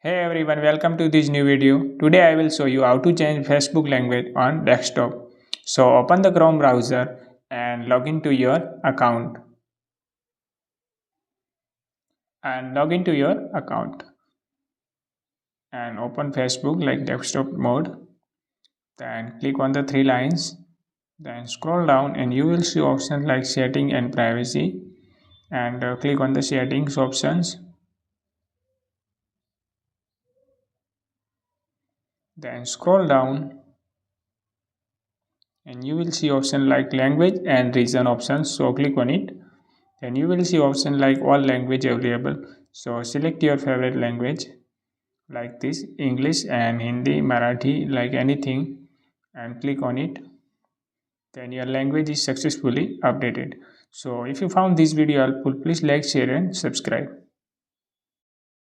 Hey everyone, welcome to this new video. Today I will show you how to change Facebook language on desktop. So open the Chrome browser and log into your account. And open Facebook like desktop mode. Then click on the three lines. Then scroll down and you will see options like setting and privacy. And click on the settings options. Then scroll down and you will see option like language and region options, so click on it. Then you will see option like all language available, so select your favorite language like this, English and Hindi, Marathi, like anything, and click on it. Then your language is successfully updated. So if you found this video helpful, please like, share and subscribe.